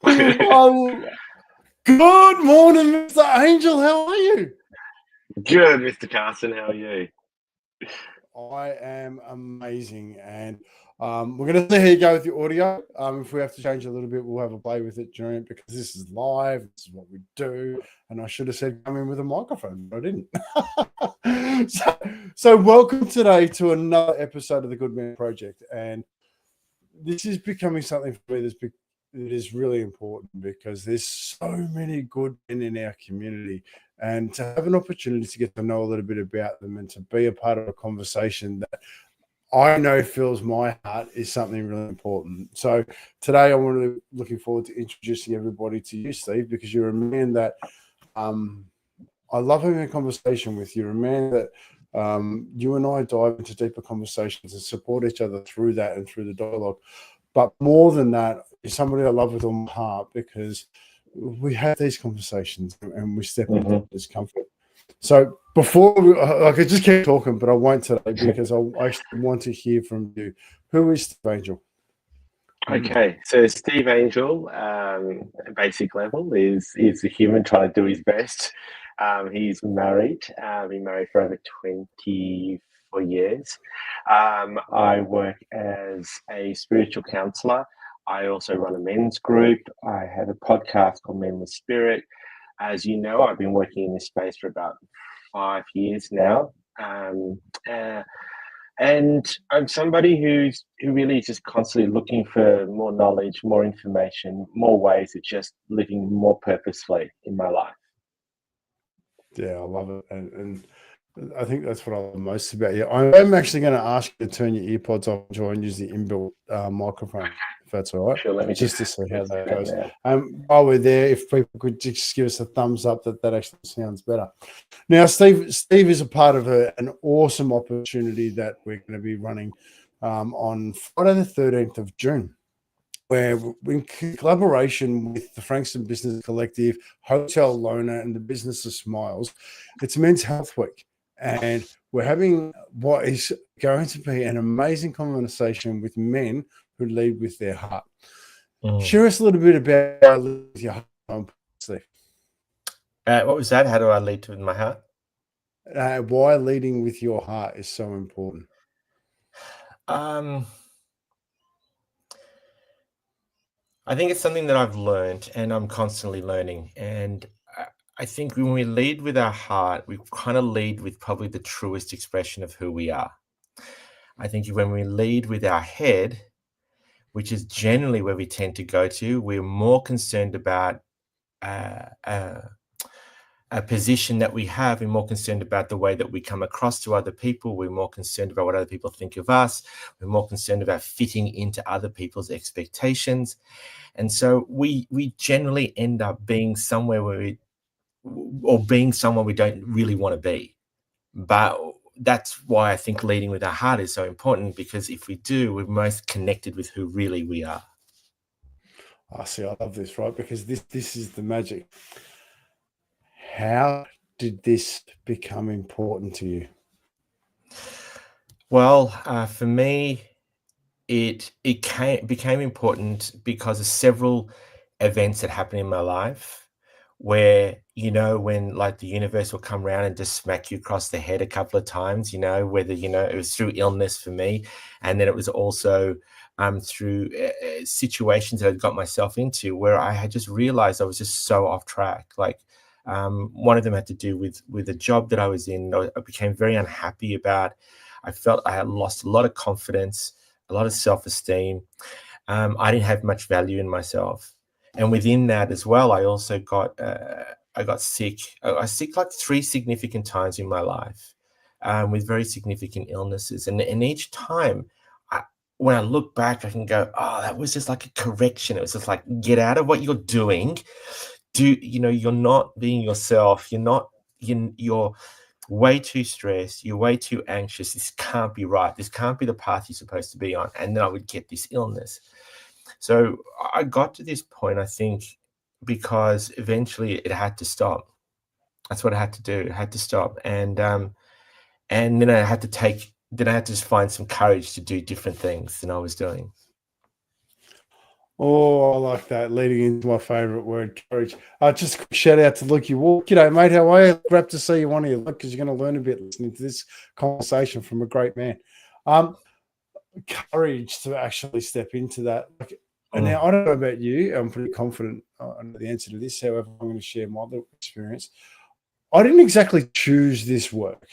Oh, good morning, Mr. Angel. How are you? Good, Mr. Carson. How are you? I am amazing, and we're going to see how you go with the audio. If we have to change a little bit, we'll have a play with it during it because this is live. This is what we do, and I should have said come in with a microphone, but I didn't. so welcome today to another episode of the Good Man Project, and this is becoming something for me that is really important because there's so many good men in our community, and to have an opportunity to get to know a little bit about them and to be a part of a conversation that I know fills my heart is something really important. So today I'm looking forward to introducing everybody to you, Steve, because you're a man that I love having a conversation with. You're a man that you and I dive into deeper conversations and support each other through that and through the dialogue. But more than that, you're somebody I love with all my heart because we have these conversations and we step into discomfort. So before I could just keep talking, but I won't today because I actually want to hear from you. Who is Steve Angel? Okay, so Steve Angel, basic level, is a human trying to do his best. He's married. Been married for over 24 years. I work as a spiritual counsellor. I also run a men's group. I have a podcast called Men with Spirit. As you know, I've been working in this space for about 5 years now. And I'm somebody who really is just constantly looking for more knowledge, more information, more ways of just living more purposefully in my life. Yeah, I love it. And I think that's what I love most about you. I'm actually going to ask you to turn your earpods off and try and use the inbuilt microphone, if that's all right. Sure, let me just to see how that goes. Now. While we're there, if people could just give us a thumbs up that actually sounds better. Now, Steve is a part of an awesome opportunity that we're going to be running on Friday the 13th of June, where in collaboration with the Frankston Business Collective, Hotel Lona, and the Business of Smiles, it's Men's Health Week. And we're having what is going to be an amazing conversation with men who lead with their heart. Share us a little bit about how you lead with your heart, Steve. What was that? How do I lead with my heart? Why leading with your heart is so important. I think it's something that I've learned and I'm constantly learning. And I think when we lead with our heart, we kind of lead with probably the truest expression of who we are. I think when we lead with our head, which is generally where we tend to go to, we're more concerned about a position that we have. We're more concerned about the way that we come across to other people. We're more concerned about what other people think of us. We're more concerned about fitting into other people's expectations. And so we generally end up being somewhere being someone we don't really want to be. But that's why I think leading with our heart is so important, because if we do, we're most connected with who really we are. I love this, right? Because this is the magic. How did this become important to you? Well, for me, it became important because of several events that happened in my life where, when like the universe will come around and just smack you across the head a couple of times, whether, it was through illness for me. And then it was also through situations that I got myself into where I had just realized I was just so off track. Like one of them had to do with a job that I was in. I became very unhappy about. I felt I had lost a lot of confidence, a lot of self-esteem. I didn't have much value in myself. And within that as well, I also got sick. I was sick like 3 significant times in my life with very significant illnesses. And each time, when I look back, I can go, oh, that was just like a correction. It was just like, get out of what you're doing. You're not being yourself. You're way too stressed. You're way too anxious. This can't be right. This can't be the path you're supposed to be on. And then I would get this illness. So I got to this point, I think, because eventually it had to stop. That's what I had to do. It had to stop. And then I had to just find some courage to do different things than I was doing. Oh, I like that. Leading into my favourite word, courage. Just a quick shout out to Luke Walk. G'day, mate. How are you? Glad to see you on here, Luke, because you're going to learn a bit listening to this conversation from a great man. Courage to actually step into that. Now, I don't know about you. I'm pretty confident I know the answer to this. However, I'm going to share my little experience. I didn't exactly choose this work.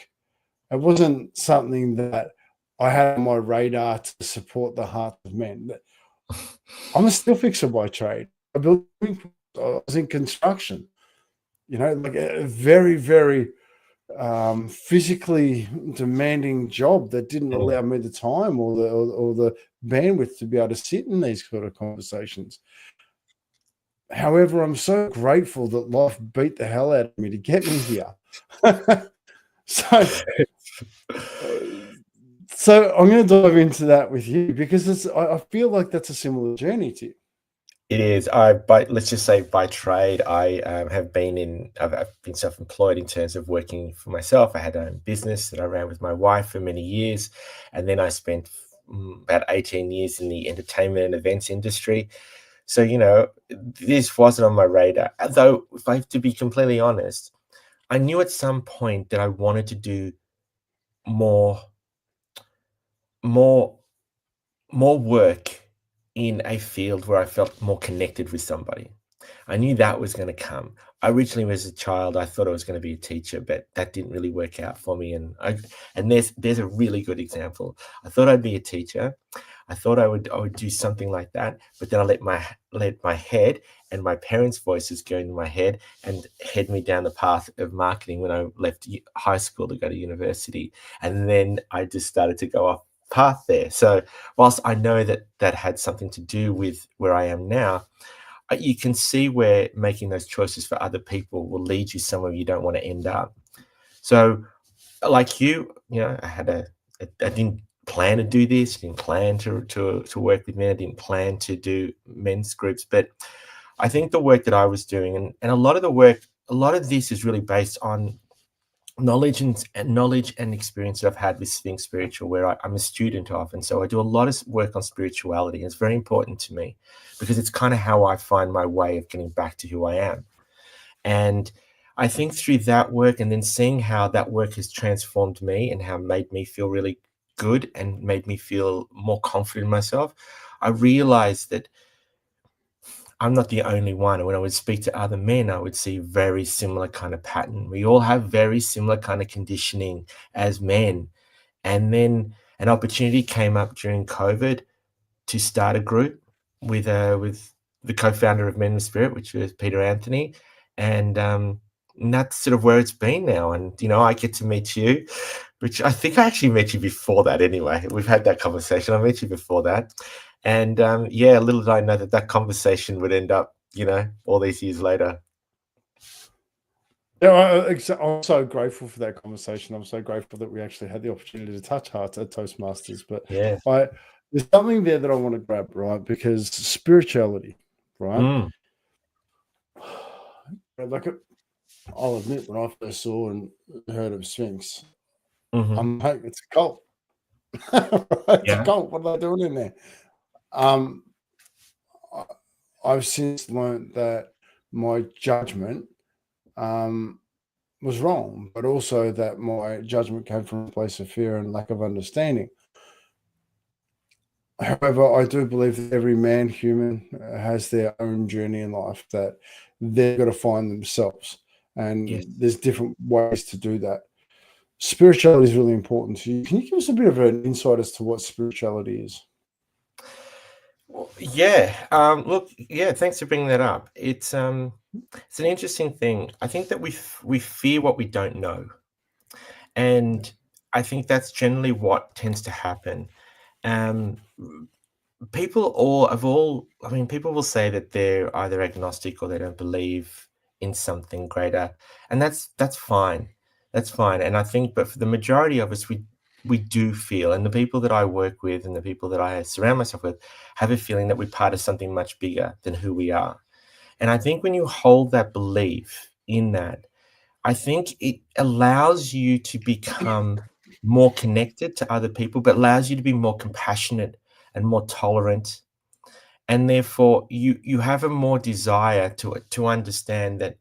It wasn't something that I had on my radar to support the hearts of men. I'm a still fixer by trade. I was in construction, like a very, very physically demanding job that didn't allow me the time or the bandwidth to be able to sit in these sort of conversations. However, I'm so grateful that life beat the hell out of me to get me here. So I'm going to dive into that with you because I feel like that's a similar journey to you. It is. Let's just say by trade, I've been self-employed in terms of working for myself. I had a business that I ran with my wife for many years, and then I spent about 18 years in the entertainment and events industry. So, this wasn't on my radar. Though, if I have to be completely honest, I knew at some point that I wanted to do more work in a field where I felt more connected with somebody. I knew that was going to come. Originally, as a child, I thought I was going to be a teacher, but that didn't really work out for me. And there's a really good example. I thought I'd be a teacher. I thought I would do something like that, but then I let my head and my parents' voices go into my head and head me down the path of marketing when I left high school to go to university. And then I just started to go off path there. So whilst I know that had something to do with where I am now, you can see where making those choices for other people will lead you somewhere you don't want to end up. So like I didn't plan to do this, didn't plan to work with men, I didn't plan to do men's groups, but I think the work that I was doing and a lot of this is really based on knowledge and experience that I've had with being spiritual, where I'm a student of, and so I do a lot of work on spirituality. It's very important to me because it's kind of how I find my way of getting back to who I am. And I think through that work and then seeing how that work has transformed me and how it made me feel really good and made me feel more confident in myself, I realized that I'm not the only one. And when I would speak to other men, I would see very similar kind of pattern. We all have very similar kind of conditioning as men. And then an opportunity came up during COVID to start a group with the co-founder of Men with Spirit, which was Peter Anthony. And that's sort of where it's been now. And, I get to meet you, which I think I actually met you before that anyway. We've had that conversation. I met you before that. And little did I know that conversation would end up, all these years later. Yeah, I'm so grateful for that conversation. I'm so grateful that we actually had the opportunity to touch hearts at Toastmasters. But yeah, there's something there that I want to grab, right? Because spirituality, right? I'll admit, when I first saw and heard of Sphinx, I'm like, it's a cult. It's a cult. What are they doing in there? I've since learned that my judgment was wrong, but also that my judgment came from a place of fear and lack of understanding. However, I do believe that every man, human, has their own journey in life that they've got to find themselves. And there's different ways to do that. Spirituality is really important to you. Can you give us a bit of an insight as to what spirituality is? Yeah. Thanks for bringing that up. It's an interesting thing. I think that we fear what we don't know. And I think that's generally what tends to happen. People will say that they're either agnostic or they don't believe in something greater. And that's fine. That's fine. And I think, but for the majority of us, we do feel, and the people that I work with and the people that I surround myself with have a feeling that we're part of something much bigger than who we are. And I think when you hold that belief in that, I think it allows you to become more connected to other people, but allows you to be more compassionate and more tolerant and therefore you have a more desire to understand that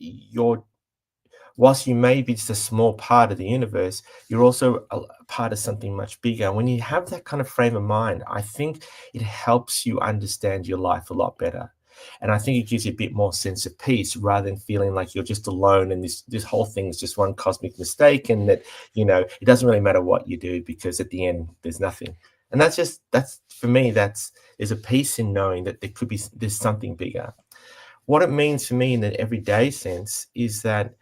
whilst you may be just a small part of the universe, you're also a part of something much bigger. When you have that kind of frame of mind, I think it helps you understand your life a lot better. And I think it gives you a bit more sense of peace rather than feeling like you're just alone and this whole thing is just one cosmic mistake, and that, it doesn't really matter what you do because at the end there's nothing. And that's for me, there's a peace in knowing that there's something bigger. What it means for me in an everyday sense is that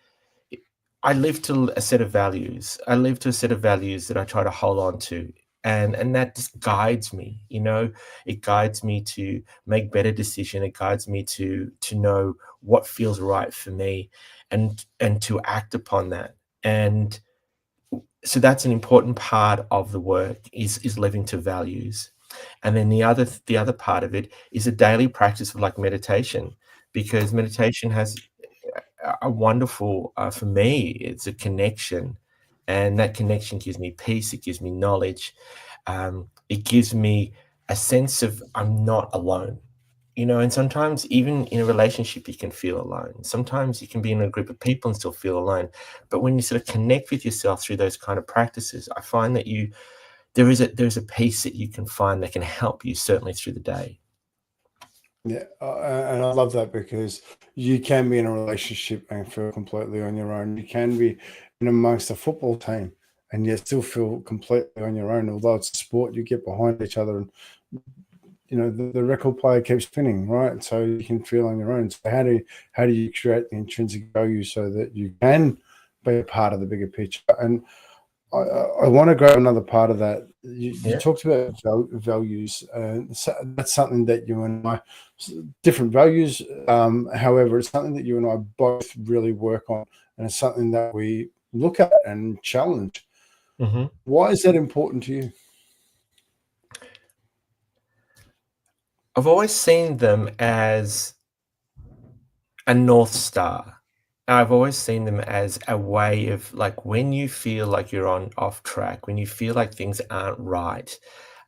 I live to a set of values. I live to a set of values that I try to hold on to. And that just guides me, it guides me to make better decisions. It guides me to know what feels right for me and to act upon that. And so that's an important part of the work is living to values. And then the other part of it is a daily practice of like meditation, because meditation has a wonderful, for me, it's a connection, and that connection gives me peace. It gives me knowledge. It gives me a sense of I'm not alone, and sometimes even in a relationship, you can feel alone. Sometimes you can be in a group of people and still feel alone. But when you sort of connect with yourself through those kind of practices, I find that there's a peace that you can find that can help you certainly through the day. Yeah, and I love that, because you can be in a relationship and feel completely on your own. You can be in amongst a football team and yet still feel completely on your own. Although it's a sport, you get behind each other, and the record player keeps spinning, right? So you can feel on your own. So how do you create the intrinsic value so that you can be a part of the bigger picture? And I want to grab another part of that. You talked about values, and that's something that you and I, different values. However, it's something that you and I both really work on, and it's something that we look at and challenge. Mm-hmm. Why is that important to you? I've always seen them as a North Star. I've always seen them as a way of, like, when you feel like you're off track, when you feel like things aren't right,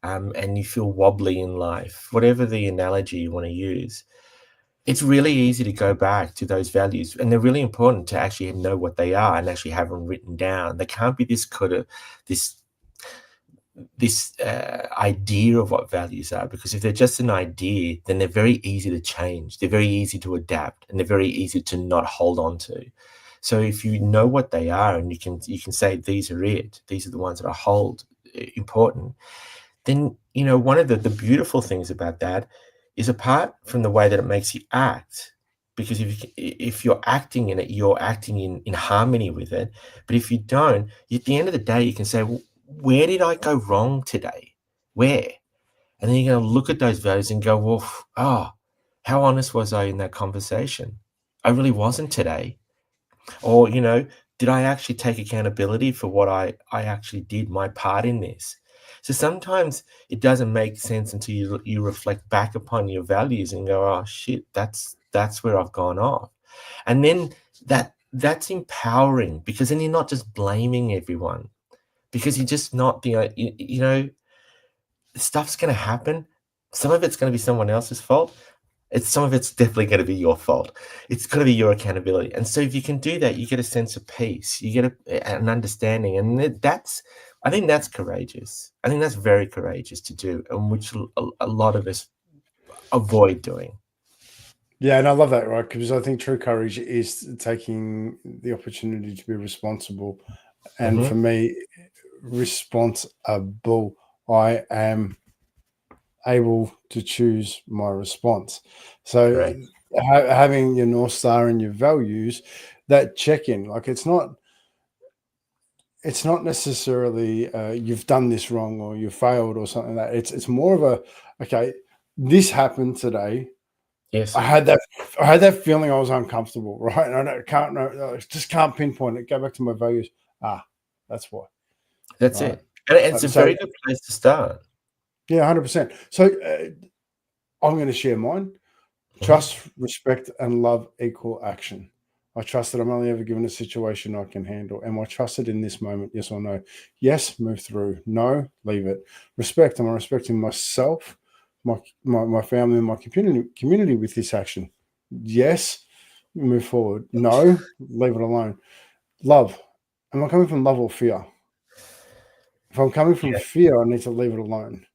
and you feel wobbly in life, whatever the analogy you want to use, it's really easy to go back to those values, and they're really important to actually know what they are and actually have them written down. They can't be this idea of what values are, because if they're just an idea, then they're very easy to change. They're very easy to adapt, and they're very easy to not hold on to. So if you know what they are, and you can say, these are it, these are the ones that I hold important, then, one of the beautiful things about that is, apart from the way that it makes you act, because if you're acting in it, you're acting in harmony with it. But if you don't, at the end of the day, you can say, well, where did I go wrong today? Where? And then you're going to look at those values and go, well, how honest was I in that conversation? I really wasn't today. Or, did I actually take accountability for what I actually did, my part in this? So sometimes it doesn't make sense until you reflect back upon your values and go, oh shit, that's where I've gone off. And then that's empowering, because then you're not just blaming everyone, because you're just not stuff's going to happen. Some of it's going to be someone else's fault. Some of it's definitely going to be your fault. It's going to be your accountability. And so if you can do that, you get a sense of peace. You get an understanding. And I think that's courageous. I think that's very courageous to do, and which a lot of us avoid doing. Yeah, and I love that, right? Because I think true courage is taking the opportunity to be responsible. And for me, responsible, I am able to choose my response. So having your North Star and your values, that check-in, like it's not necessarily you've done this wrong or you failed or something like that. It's more of a, okay, this happened today. Yes. I had that feeling I was uncomfortable, right? And I just can't pinpoint it. Go back to my values. That's why. That's right. It. And it's a very good place to start. Yeah, 100%. So I'm going to share mine. Trust, respect, and love equal action. I trust that I'm only ever given a situation I can handle. Am I trusted in this moment? Yes or no? Yes, move through. No, leave it. Respect, am I respecting myself my family and my community with this action? Yes, move forward. No, leave it alone. Love. Am I coming from love or fear? If I'm coming from fear, I need to leave it alone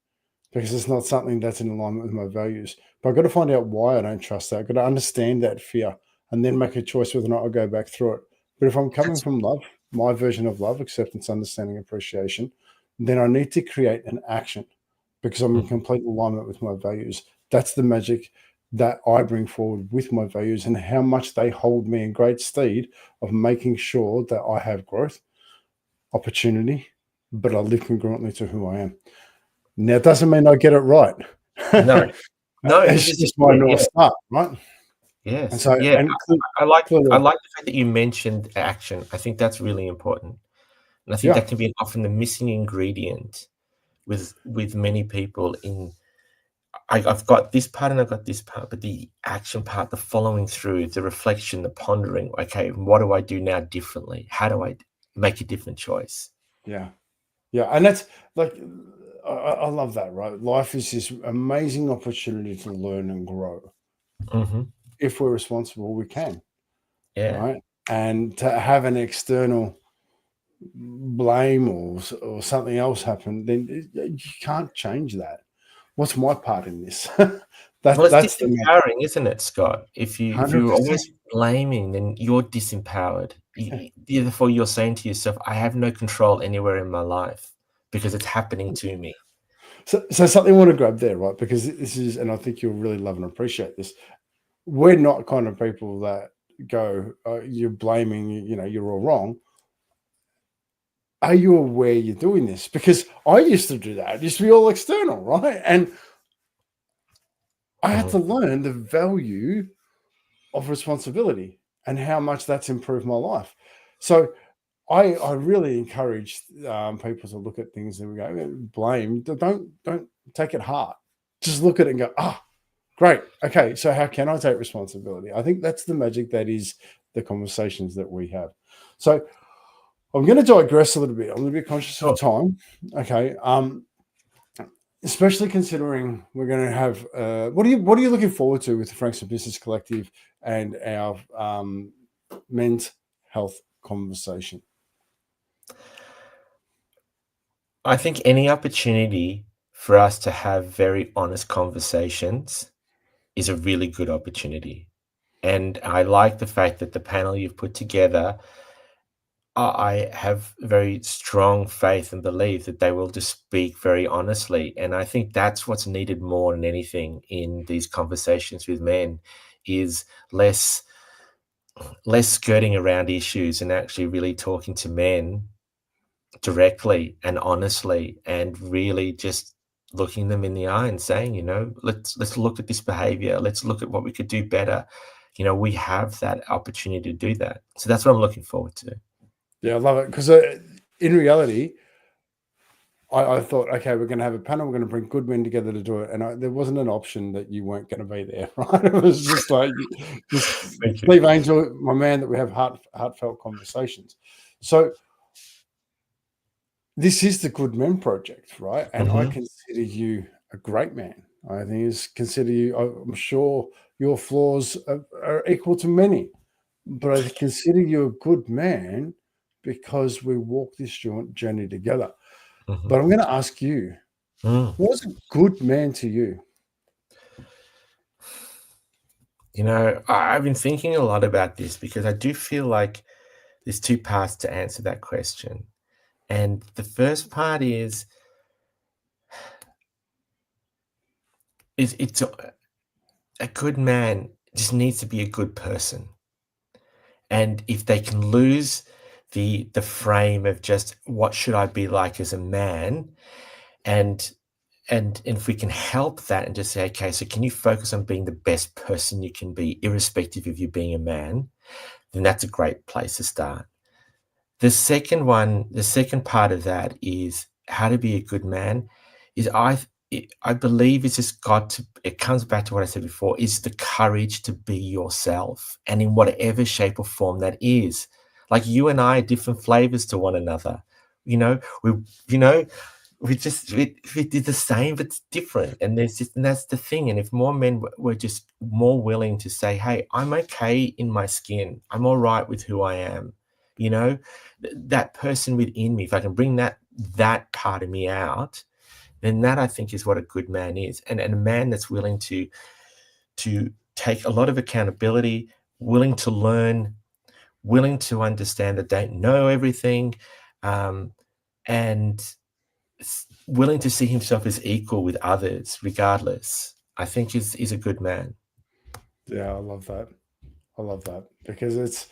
because it's not something that's in alignment with my values. But I've got to find out why I don't trust that. I've got to understand that fear and then make a choice whether or not I go back through it. But if I'm coming from love, my version of love, acceptance, understanding, appreciation, then I need to create an action because I'm in complete alignment with my values. That's the magic that I bring forward with my values and how much they hold me in great stead of making sure that I have growth, opportunity, but I live congruently to who I am. Now, it doesn't mean I get it right. No, It's just my North Star, right? Yes. And so, and I like the fact that you mentioned action. I think that's really important. And I think that can be often the missing ingredient with many people in I've got this part and I've got this part, but the action part, the following through, the reflection, the pondering, okay, what do I do now differently? How do I make a different choice? Yeah. And that's like, I love that, right? Life is this amazing opportunity to learn and grow. Mm-hmm. If we're responsible, we can. Yeah. Right. And to have an external blame or something else happen, then you can't change that. What's my part in this? Well, it's disempowering, isn't it, Scott? If you're 100%. always blaming, then you're disempowered. Therefore, you're saying to yourself, I have no control anywhere in my life because it's happening to me. So something I want to grab there, right? Because this is, and I think you'll really love and appreciate this. We're not kind of people that go, you're blaming, you're all wrong. Are you aware you're doing this? Because I used to do that. It used to be all external, right? And I had to learn the value of responsibility and how much that's improved my life. So I really encourage people to look at things and go, blame. Don't take it hard. Just look at it and go, great. Okay, so how can I take responsibility? I think that's the magic that is the conversations that we have. So I'm going to digress a little bit. I'm going to be conscious of time. Okay. Especially considering we're going to have what are you looking forward to with the Franks of Business Collective and our men's health conversation? I think any opportunity for us to have very honest conversations is a really good opportunity. And I like the fact that the panel you've put together, I have very strong faith and belief that they will just speak very honestly. And I think that's what's needed more than anything in these conversations with men is less skirting around issues and actually really talking to men directly and honestly and really just looking them in the eye and saying, let's look at this behavior. Let's look at what we could do better. We have that opportunity to do that. So that's what I'm looking forward to. Yeah, I love it. Because in reality, I thought, okay, we're going to have a panel. We're going to bring good men together to do it. And there wasn't an option that you weren't going to be there, right? It was just like, Steve Angel, my man, that we have heartfelt conversations. So this is the Good Men Project, right? And I consider you a great man. I think I'm sure your flaws are equal to many, but I consider you a good man because we walk this journey together. But I'm going to ask you, what's a good man to you? I've been thinking a lot about this because I do feel like there's two parts to answer that question. And the first part is it's a good man just needs to be a good person. And if they can lose the frame of just what should I be like as a man, and if we can help that and just say, okay, so can you focus on being the best person you can be, irrespective of you being a man, then that's a great place to start. The second part of that is how to be a good man is I believe it's just it comes back to what I said before, is the courage to be yourself, and in whatever shape or form that is. Like you and I are different flavors to one another. we did the same, but it's different. And that's the thing. And if more men were just more willing to say, hey, I'm okay in my skin, I'm all right with who I am, you know, that person within me, if I can bring that part of me out, then that, I think, is what a good man is. And a man that's willing to take a lot of accountability, willing to learn, willing to understand that they don't know everything, and willing to see himself as equal with others, regardless, I think is a good man. Yeah, I love that. I love that because it's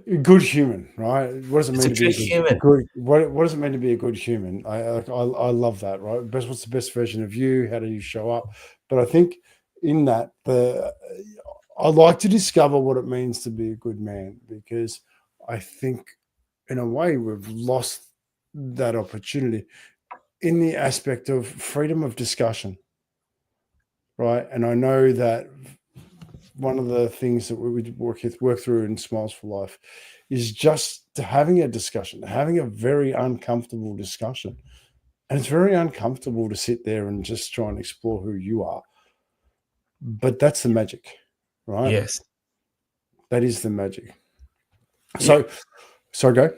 a good human, right? What does it mean to be a good human? What does it mean to be a good human? I love that, right? What's the best version of you? How do you show up? But I think in that, I like to discover what it means to be a good man, because I think in a way we've lost that opportunity in the aspect of freedom of discussion, right? And I know that one of the things that we would work through in Smiles for Life is just having a discussion, having a very uncomfortable discussion. And it's very uncomfortable to sit there and just try and explore who you are. But that's the magic, right? Yes. That is the magic. So go.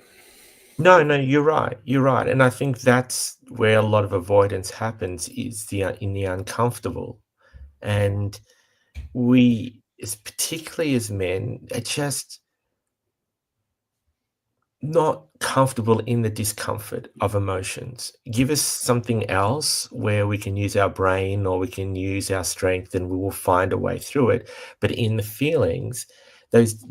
No, you're right. You're right. And I think that's where a lot of avoidance happens, is in the uncomfortable. And we, particularly as men, are just not comfortable in the discomfort of emotions. Give us something else where we can use our brain or we can use our strength, and we will find a way through it. But in the feelings, those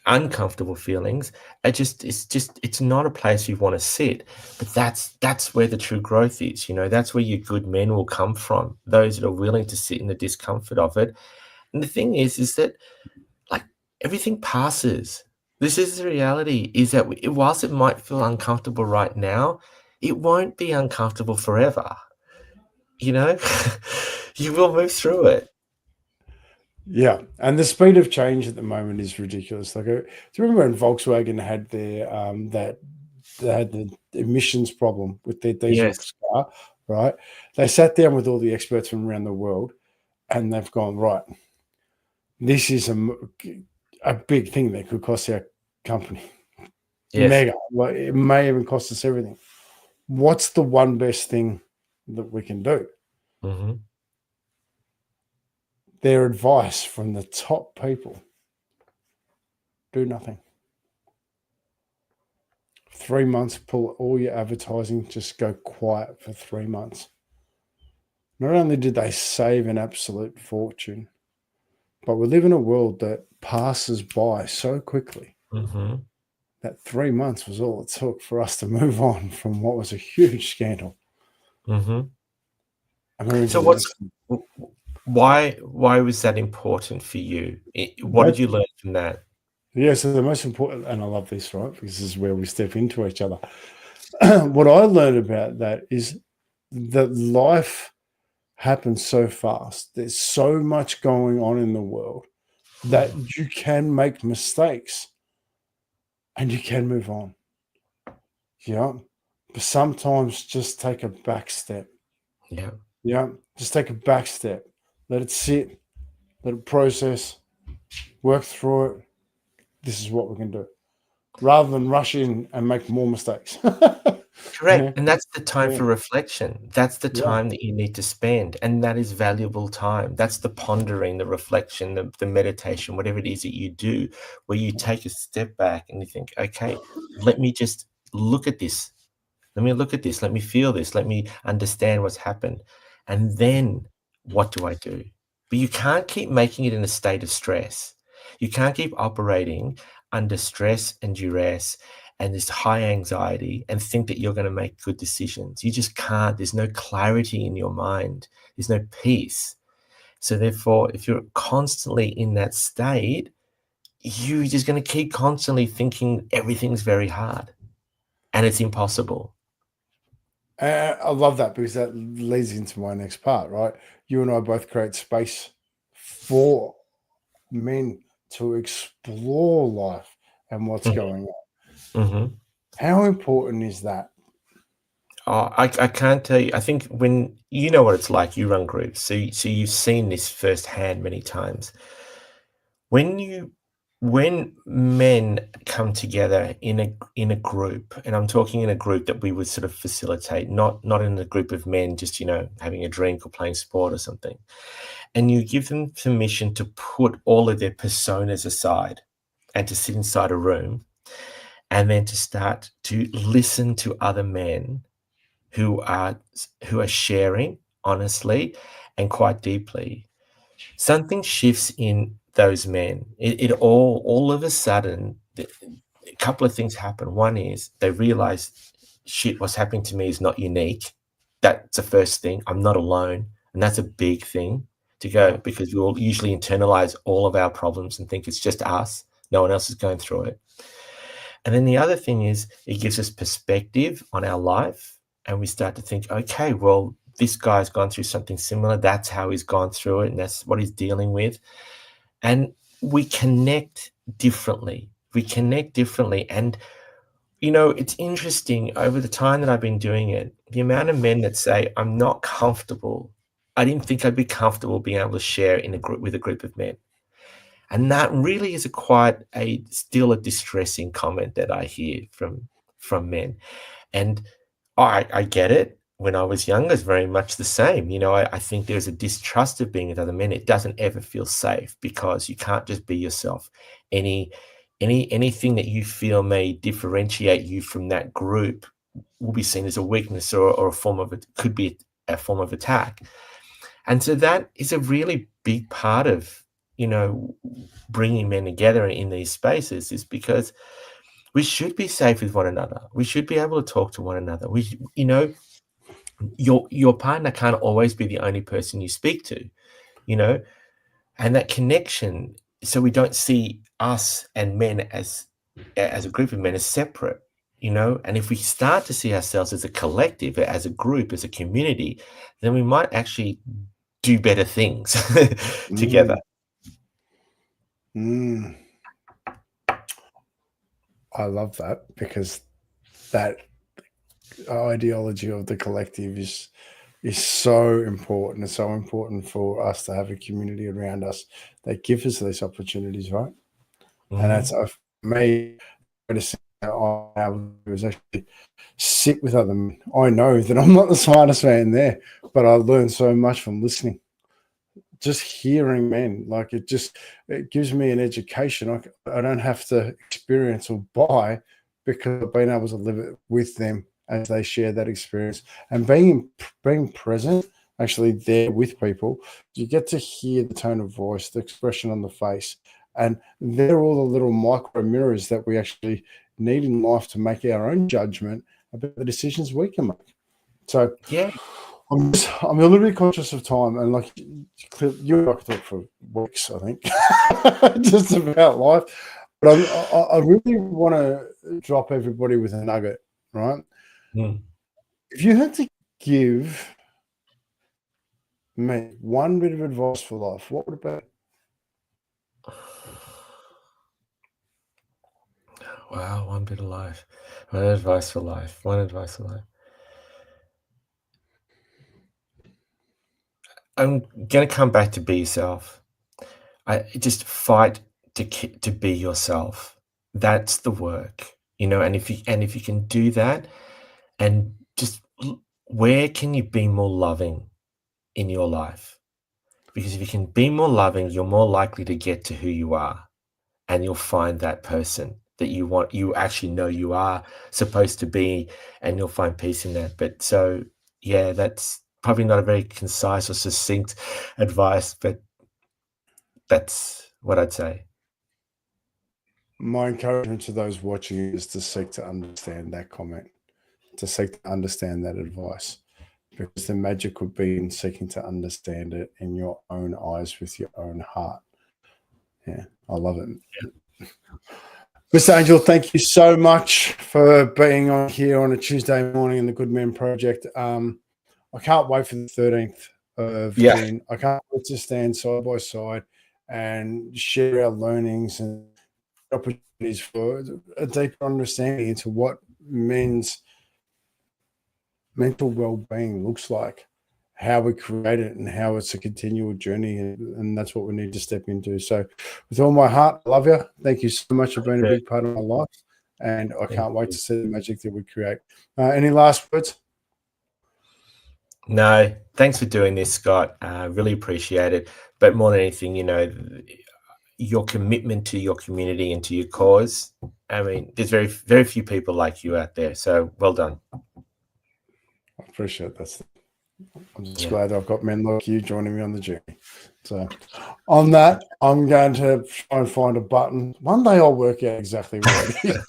uncomfortable feelings it's not a place you want to sit. But that's where the true growth is. That's where your good men will come from, those that are willing to sit in the discomfort of it. And the thing is that, like, everything passes. This is the reality, is that whilst it might feel uncomfortable right now, it won't be uncomfortable forever. You will move through it. Yeah, and the speed of change at the moment is ridiculous. Like, do you remember when Volkswagen had their they had the emissions problem with their diesel car, right? They sat down with all the experts from around the world, and they've gone, right, this is a big thing that could cost our company mega. Like, it may even cost us everything. What's the one best thing that we can do? Mm-hmm. Their advice from the top people: do nothing. 3 months, pull all your advertising, just go quiet for 3 months. Not only did they save an absolute fortune, but we live in a world that passes by so quickly. Mm-hmm. That 3 months was all it took for us to move on from what was a huge scandal. Mm-hmm. So why was that important for you? What did you learn from that? Yeah, so the most important, and I love this, right? Because this is where we step into each other. What I learned about that is that life happens so fast. There's so much going on in the world that you can make mistakes and you can move on. Yeah. But sometimes just take a back step. Yeah. Yeah. Just take a back step. Let it sit. Let it process. Work through it. This is what we can do, rather than rush in and make more mistakes. Correct. Yeah. And that's the time for reflection. That's the Yeah. time that you need to spend. And that is valuable time. That's the pondering, the reflection, the meditation, whatever it is that you do, where you take a step back and you think, okay, let me just look at this. Let me look at this. Let me feel this. Let me understand what's happened. And then what do I do? But you can't keep making it in a state of stress. You can't keep operating under stress and duress and this high anxiety and think that you're going to make good decisions. You just can't. There's no clarity in your mind. There's no peace. So therefore, if you're constantly in that state, you're just going to keep constantly thinking everything's very hard and it's impossible. I love that, because that leads into my next part, right? You and I both create space for men to explore life and what's going on. Mm-hmm. How important is that? Oh, I can't tell you. I think when you know what it's like, you run groups, so you've seen this firsthand many times. When men come together in a group, and I'm talking in a group that we would sort of facilitate, not in a group of men just having a drink or playing sport or something, and you give them permission to put all of their personas aside and to sit inside a room and then to start to listen to other men who are sharing honestly and quite deeply, something shifts in those men. It all of a sudden, a couple of things happen. One is they realize, shit, what's happening to me is not unique. That's the first thing. I'm not alone, and that's a big thing to go, because we all usually internalize all of our problems and think it's just us. No one else is going through it. And then the other thing is it gives us perspective on our life, and we start to think, okay, well, this guy's gone through something similar. That's how he's gone through it, and that's what he's dealing with. And we connect differently. And, it's interesting over the time that I've been doing it, the amount of men that say, I'm not comfortable. I didn't think I'd be comfortable being able to share in a group with a group of men. And that really is still a distressing comment that I hear from men. And I get it. When I was younger, it's very much the same. I think there's a distrust of being with other men. It doesn't ever feel safe because you can't just be yourself. Anything that you feel may differentiate you from that group will be seen as a weakness or a form of it could be a form of attack. And so that is a really big part of bringing men together in these spaces, is because we should be safe with one another. We should be able to talk to one another. Your partner can't always be the only person you speak to, and that connection. So we don't see us and men as a group of men as separate, and if we start to see ourselves as a collective, as a group, as a community, then we might actually do better things together. I love that, because that ideology of the collective is so important. It's so important for us to have a community around us that gives us these opportunities, right? And that's for me, I was actually sit with other men. I know that I'm not the smartest man there, but I learned so much from listening. Just hearing men, like it gives me an education. I don't have to experience or buy, because I've been able to live it with them as they share that experience. And being present, actually there with people, you get to hear the tone of voice, the expression on the face, and they're all the little micro mirrors that we actually need in life to make our own judgment about the decisions we can make. So yeah. I'm a little bit conscious of time, and like you and I could talk for weeks, I think, just about life. But I really want to drop everybody with a nugget, right? If you had to give me one bit of advice for life, what would it be? Wow, one bit of life. One advice for life. I'm going to come back to be yourself. I just fight to be yourself. That's the work, and if you can do that, and just where can you be more loving in your life? Because if you can be more loving, you're more likely to get to who you are, and you'll find that person that you actually know you are supposed to be, and you'll find peace in that. But so, yeah, that's probably not a very concise or succinct advice, but that's what I'd say. My encouragement to those watching is to seek to understand that comment, to seek to understand that advice, because the magic would be in seeking to understand it in your own eyes with your own heart. Yeah, I love it. Yeah. Mr. Angel, thank you so much for being on here on a Tuesday morning in the Good Men Project. I can't wait for the 13th of June. I can't wait to stand side by side and share our learnings and opportunities for a deeper understanding into what men's mental well-being looks like, how we create it, and how it's a continual journey, and that's what we need to step into. So with all my heart, I love you. Thank you so much for being a big part of my life, and I can't wait to see the magic that we create. Any last words? No, thanks for doing this, Scott. Really appreciate it. But more than anything, you know, your commitment to your community and to your cause. I mean, there's very, very few people like you out there. So well done. I appreciate that. I'm just glad I've got men like you joining me on the journey. So on that, I'm going to try and find a button. One day I'll work out exactly what it is.